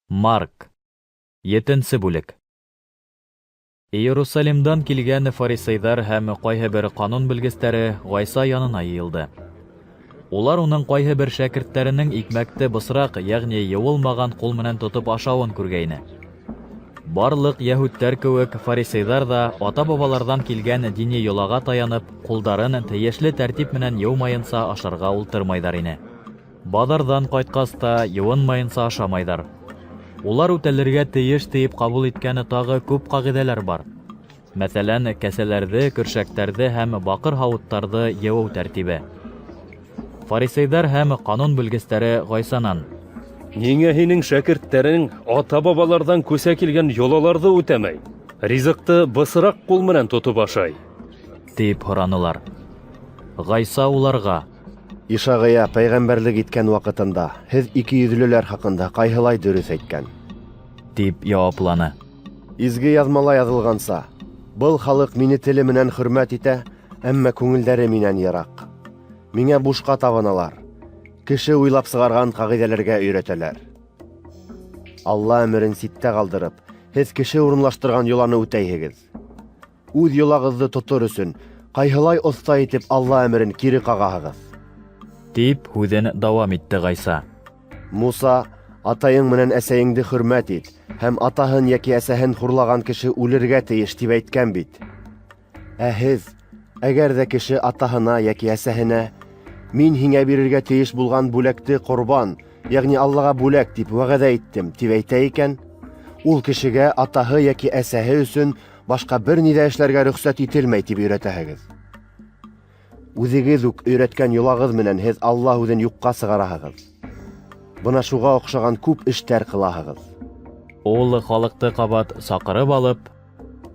Марк. 7-нче бүлек. Иерусалимдан килгән фарисейдар һәм кайһы бер канун белгечләре Гайса янына йыелды. Улар уның кайһы бер шәкертләренең икмәкте бысрак, ягъни юылмаган кул менән тотып ашавын күргәйне. Барлык яһүдләр кеүек фарисейдар да ата-бабалардан килгән дини йолага таянып, кулдарын тиешле тәртип менән юмаенса ашарга ултырмайдар ине. Бадардан кайткас та юынмаенса ашамайдар. Улар үтәлергә тиеш тиеп кабул иткәне тагы күп кагыйдәләр бар. Мәсәлән, кәсәләрде, көршәктәрде һәм бакыр һавыттарды йыу тәртибе. Фарисейдар һәм канун белгечләре Гайсанан: Ниңә һинең шәкертләрең ата-бабалардан күсә килгән йолаларны үтәмәй, ризыкты бысрак кул менән тотып ашай? дип һоранылар. Гайса уларга: Ишағыя пәйғәмбәрлек иткән вакытында һез 200-леләр хакында кайһылай дөрес әйткән. дип яуапланы. Изге язмала язылганса, был халык мине теле менән хөрмәт итә, әмма күңелдәре минән ярак. Миңа бушка табыналар. Кеше уйлап сыгарган кагыйдәләргә өйрәтәләр. Алла әмерен ситтә калдырып, һез кеше урынлаштырган йоланы үтәйһегез. Үз йолагызды тотыр өчен кайһылай оста итеп Алла әмерен кире кагаһыгыз. Дип һүҙен дауам итте Гайса. Муса, атайың менән әсәйеңде хөрмәт ит, һәм атаһын яки әсәһен хурлаган кеше үлергә тейеш дип әйткән бит. Ә һез, әгәр дә кеше атаһына яки әсәһенә мин һиңә бирергә тейеш булган бүләкте корбан, ягъни Аллага бүләк дип вәгъдә иттем дип әйтә икән, ул кешегә атаһы яки әсәһе өчен башка бер ни дә эшләргә рөхсәт ителмәй дип өйрәтәһегез. Үзегез үк өйрәткән йолагыз менән һез Алла үҙен юкка сығараһығыҙ. Бына шуға оҡшаған күп эштәр ҡылаһығыҙ. Ул халыҡты ҡабат саҡырып алып: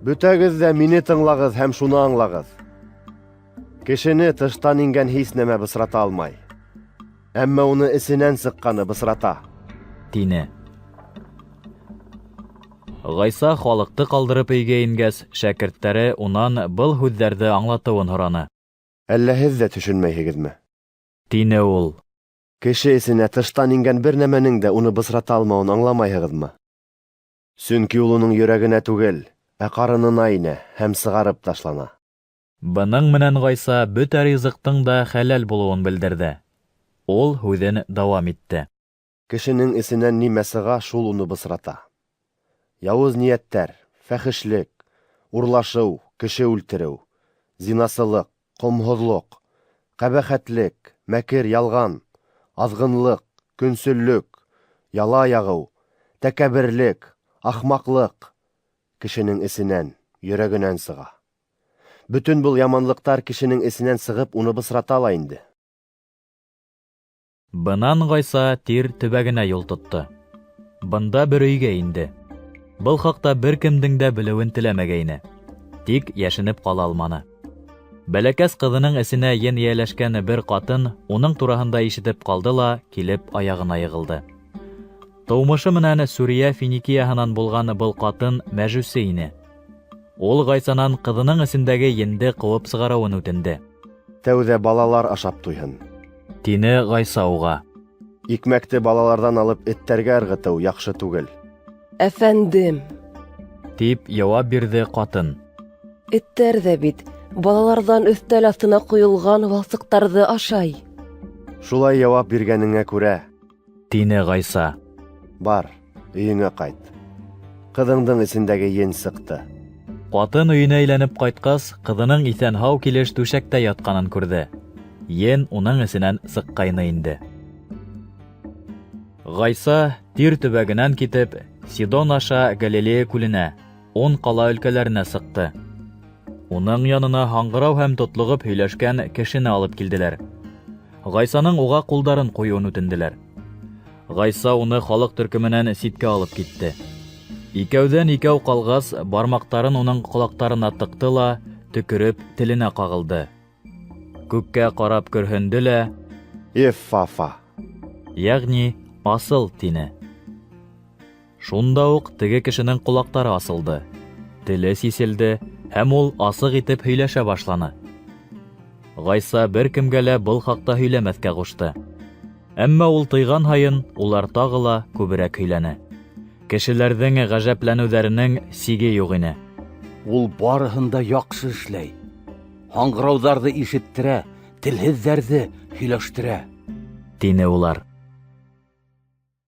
Бөтәгеҙ ҙә мине тыңлағыҙ һәм шуны аңлағыҙ. Кешене тыштан ингән һис нәмә бысрата алмай. Әммә уны эсенән сыҡҡаны бысрата. Дине. Гайса халыҡты ҡалдырып өйгә ингәс, шәкерттәре унан был һүҙҙәрҙе аңлатыуын һораны. Әллә һеҙ ҙә төшөнмәйһегеҙме? Дине ул. Кеше эсенә тыштан ингән бер нәмәнең дә уны бысрата алмауын аңламайһығыҙмы? Сөнки ул уның йөрәгенә түгел, ә ҡарынына инә һәм сығарып ташлана. Бының менән Гайса бөтә ризыҡтың да хәләл булыуын белдерҙе. Ул һүҙен дауам итте. Кешенең эсенән нимә сыға, шул уны бысрата. Яуыз ниәттәр, фәхешлек, урлашыу, кеше үлтереү, зинасылык, ҡомһоҙлоҡ, ҡәбәхәтлек, мәкер, ялған, аҙғынлык, көнсөллөк, яла яғыу, тәкәбберлек, ахмаҡлык кешенең эсенән, йөрәгенән сыға. Бөтөн был яманлыҡтар кешенең эсенән сығып, уны бысрата ла инде. Бынан Гайса тир төбәгенә юл тотто. Бында бер өйгә инде. Был хаҡта бер кемдең дә белеүен теләмәгәйне. Тик йәшенеп ҡала алманы. Бәләкәс ҡыҙының эсенә ен йәләшкән бер ҡатын уның тураһында ишетеп ҡалды ла, килеп аяғына йығылды. Тыумышы менән Сүрия Финикияһынан булған был ҡатын мәжүси ине. Ул Гайсанан ҡыҙының эсендәге енде ҡыуып сығарыуын үтенде. Тәүҙә балалар ашап туйһын. Тине Гайса уға. Икмәкте балалардан алып эттәргә ырғытыу яҡшы түгел. Әфәндем, Тип яуап бирҙе ҡатын. эттәр ҙә бит балаларҙан өҫтәл аҫтына ҡуйылған валсыҡтарҙы ашай. Шулай яуап биргәнеңә күрә, Тине Гайса. бар, өйөңә ҡайт. Ҡыҙыңдың эсендәге ен сыҡты. Ҡатын өйөнә әйләнеп ҡайтҡас, ҡыҙының иҫән-һау килеш түшәктә ятҡанын күрҙе. Ен уның эсенән сыҡҡайны инде. Гайса тир төбәгенән китеп, Сидон аша Галилея күленә, 10 ҡала өлкәләренә сыҡты. Уның янына һаңғырау һәм тотлоғоп һөйләшкән кешене алып килделәр. Гайсаның уға ҡулдарын ҡуйыуын үтенделәр. Гайса уны халыҡ төркөмөнән ситкә алып китте. Икәүҙән икәү ҡалғас, бармаҡтарын уның ҡолаҡтарына тыҡты ла, төкөрөп теленә ҡағылды. Күккә ҡарап көрһөндө лә: Иф-фа-фа. Яғни асыл, тине. Шунда уҡ теге кешенең ҡолаҡтары асылды. Теле сиселде, һәм ул асыҡ итеп һөйләшә башланы. Гайса бер кемгә лә был хаҡта һөйләмәҫкә ҡушты. Әммә ул тыйған һайын, улар тағы ла күберәк һөйләне. Кешеләрҙең ғәжәпләнеүҙәренең сиге юҡ ине. Ул барыһын да яҡшы эшләй. Һаңғырауҙарҙы ишеттерә, телһеҙҙәрҙе һөйләштерә. Тине улар.